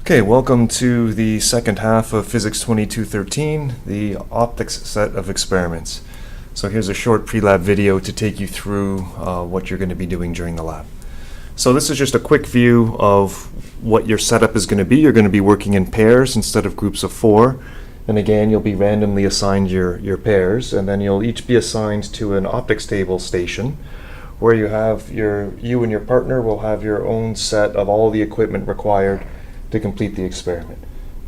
Okay, welcome to the second half of Physics 2213, the optics set of experiments. So here's a short pre-lab video to take you through what you're going to be doing during the lab. So this is just a quick view of what your setup is going to be. You're going to be working in pairs instead of groups of 4. And again, you'll be randomly assigned your pairs, and then you'll each be assigned to an optics table station where you and your partner will have your own set of all the equipment required to complete the experiment.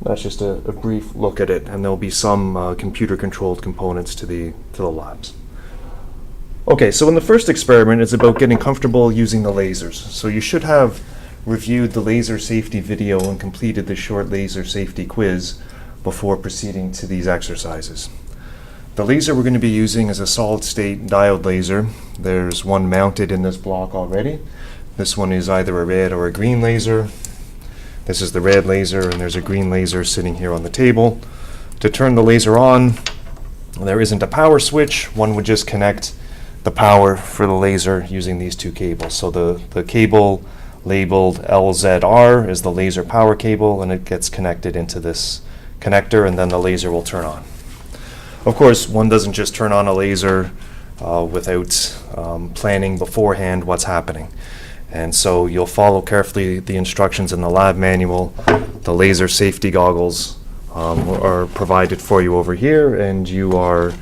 That's just a brief look at it, and there'll be some computer-controlled components to the labs. Okay, so in the first experiment, it's about getting comfortable using the lasers. So you should have reviewed the laser safety video and completed the short laser safety quiz before proceeding to these exercises. The laser we're going to be using is a solid-state diode laser. There's one mounted in this block already. This one is either a red or a green laser. This is the red laser, and there's a green laser sitting here on the table. To turn the laser on, there isn't a power switch. One would just connect the power for the laser using these two cables. So the cable labeled LZR is the laser power cable, and it gets connected into this connector, and then the laser will turn on. Of course, one doesn't just turn on a laser without planning beforehand what's happening. And so you'll follow carefully the instructions in the lab manual. The laser safety goggles are provided for you over here, and you are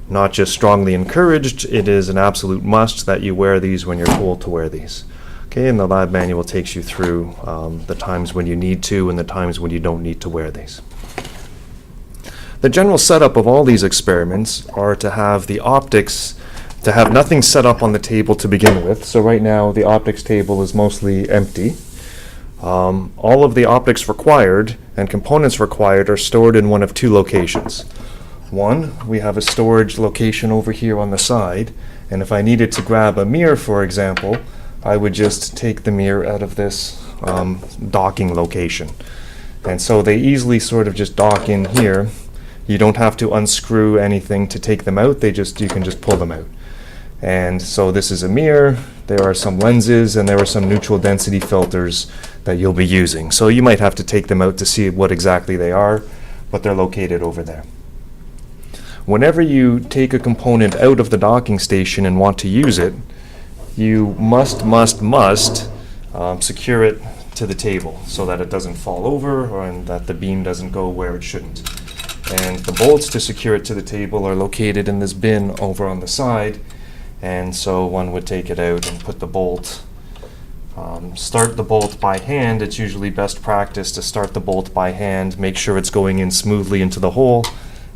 not just strongly encouraged, it is an absolute must that you wear these when you're told to wear these. Okay, and the lab manual takes you through the times when you need to and the times when you don't need to wear these. The general setup of all these experiments are to have the optics, to have nothing set up on the table to begin with. So right now the optics table is mostly empty. All of the optics required and components required are stored in one of two locations. One, we have a storage location over here on the side, and if I needed to grab a mirror, for example, I would just take the mirror out of this docking location. And so they easily sort of just dock in here. You don't have to unscrew anything to take them out, you can just pull them out. And so this is a mirror, there are some lenses, and there are some neutral density filters that you'll be using. So you might have to take them out to see what exactly they are, but they're located over there. Whenever you take a component out of the docking station and want to use it, you must secure it to the table so that it doesn't fall over and that the beam doesn't go where it shouldn't. And the bolts to secure it to the table are located in this bin over on the side. And so one would take it out and put the bolt, start the bolt by hand. It's usually best practice to start the bolt by hand, make sure it's going in smoothly into the hole,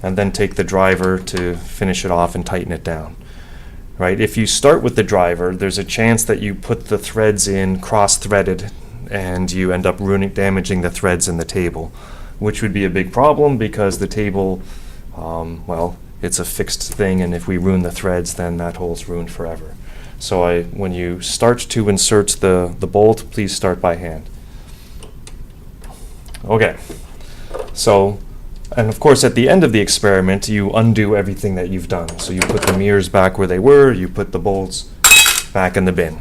and then take the driver to finish it off and tighten it down. Right? If you start with the driver, there's a chance that you put the threads in cross-threaded and you end up damaging the threads in the table, which would be a big problem because the table, well, it's a fixed thing, and if we ruin the threads, then that hole's ruined forever. So when you start to insert the bolt, please start by hand. Okay, so, and of course at the end of the experiment, you undo everything that you've done. So you put the mirrors back where they were, you put the bolts back in the bin.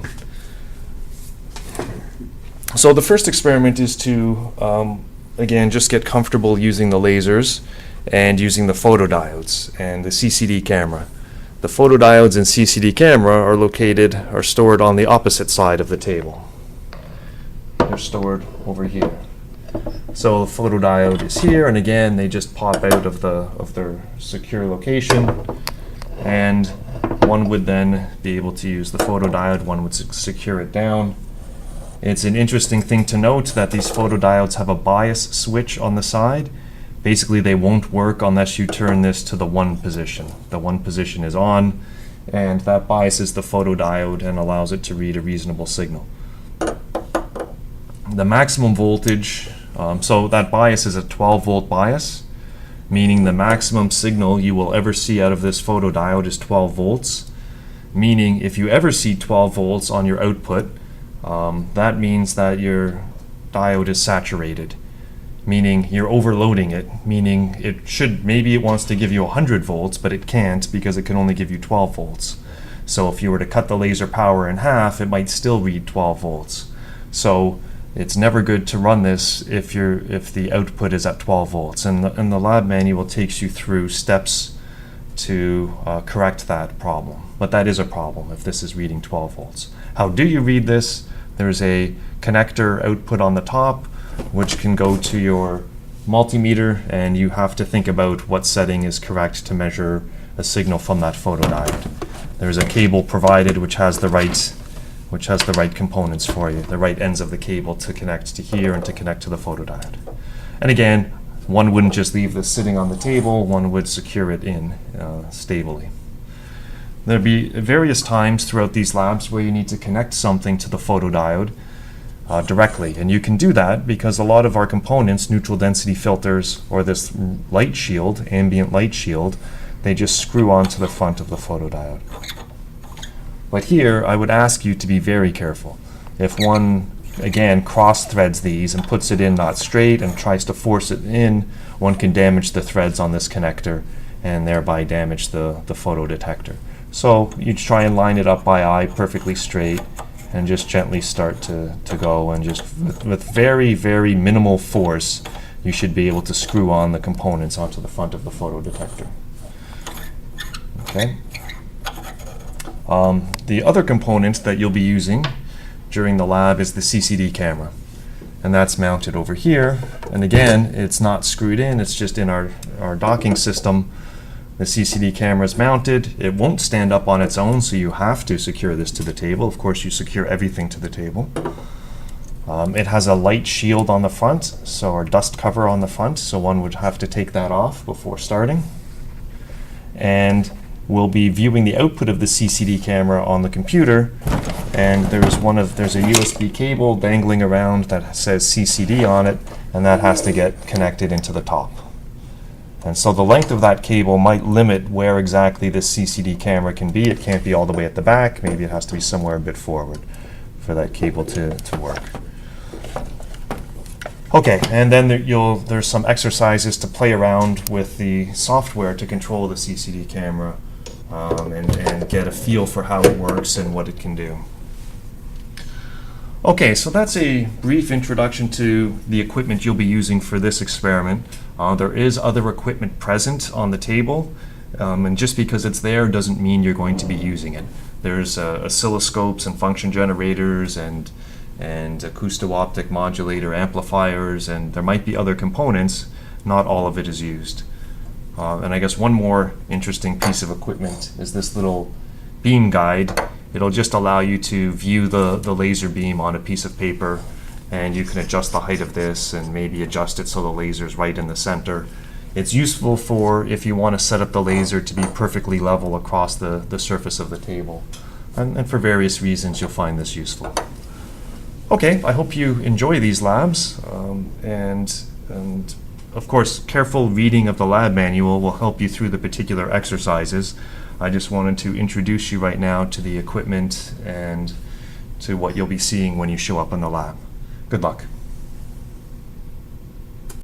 So the first experiment is to, again, just get comfortable using the lasers and using the photodiodes and the CCD camera. The photodiodes and CCD camera are stored on the opposite side of the table. They're stored over here. So the photodiode is here, and again, they just pop out of their secure location, and one would then be able to use the photodiode, one would secure it down. It's an interesting thing to note that these photodiodes have a bias switch on the side. Basically, they won't work unless you turn this to the 1 position. The 1 position is on, and that biases the photodiode and allows it to read a reasonable signal. The maximum voltage, so that bias is a 12-volt bias, meaning the maximum signal you will ever see out of this photodiode is 12 volts, meaning if you ever see 12 volts on your output, that means that your diode is saturated, meaning you're overloading it, meaning maybe it wants to give you 100 volts, but it can't because it can only give you 12 volts. So if you were to cut the laser power in half, it might still read 12 volts. So it's never good to run this if the output is at 12 volts. And the lab manual takes you through steps to correct that problem. But that is a problem if this is reading 12 volts. How do you read this? There's a connector output on the top, which can go to your multimeter, and you have to think about what setting is correct to measure a signal from that photodiode. There's a cable provided which has the right components for you, the right ends of the cable to connect to here and to connect to the photodiode. And again, one wouldn't just leave this sitting on the table, one would secure it in stably. There'll be various times throughout these labs where you need to connect something to the photodiode directly, and you can do that because a lot of our components, neutral density filters or this light shield, ambient light shield, they just screw onto the front of the photodiode. But here I would ask you to be very careful. If one, again, cross threads these and puts it in not straight and tries to force it in, one can damage the threads on this connector and thereby damage the photodetector. So you try and line it up by eye perfectly straight and just gently start to go, and just with very, very minimal force you should be able to screw on the components onto the front of the photodetector. Okay. The other component that you'll be using during the lab is the CCD camera, and that's mounted over here. And again, it's not screwed in, it's just in our docking system. The CCD camera is mounted. It won't stand up on its own, so you have to secure this to the table. Of course, you secure everything to the table. It has a light shield on the front, so our dust cover on the front, so one would have to take that off before starting. And we'll be viewing the output of the CCD camera on the computer, and there's a USB cable dangling around that says CCD on it, and that has to get connected into the top. And so the length of that cable might limit where exactly this CCD camera can be. It can't be all the way at the back. Maybe it has to be somewhere a bit forward for that cable to work. Okay, and then there's some exercises to play around with the software to control the CCD camera and get a feel for how it works and what it can do. Okay, so that's a brief introduction to the equipment you'll be using for this experiment. There is other equipment present on the table, and just because it's there doesn't mean you're going to be using it. There's oscilloscopes and function generators and acousto-optic modulator amplifiers, and there might be other components. Not all of it is used. And I guess one more interesting piece of equipment is this little beam guide. It'll just allow you to view the laser beam on a piece of paper, and you can adjust the height of this and maybe adjust it so the laser's right in the center. It's useful for if you want to set up the laser to be perfectly level across the surface of the table. And for various reasons you'll find this useful. Okay, I hope you enjoy these labs, and of course careful reading of the lab manual will help you through the particular exercises. I just wanted to introduce you right now to the equipment and to what you'll be seeing when you show up in the lab. Good luck.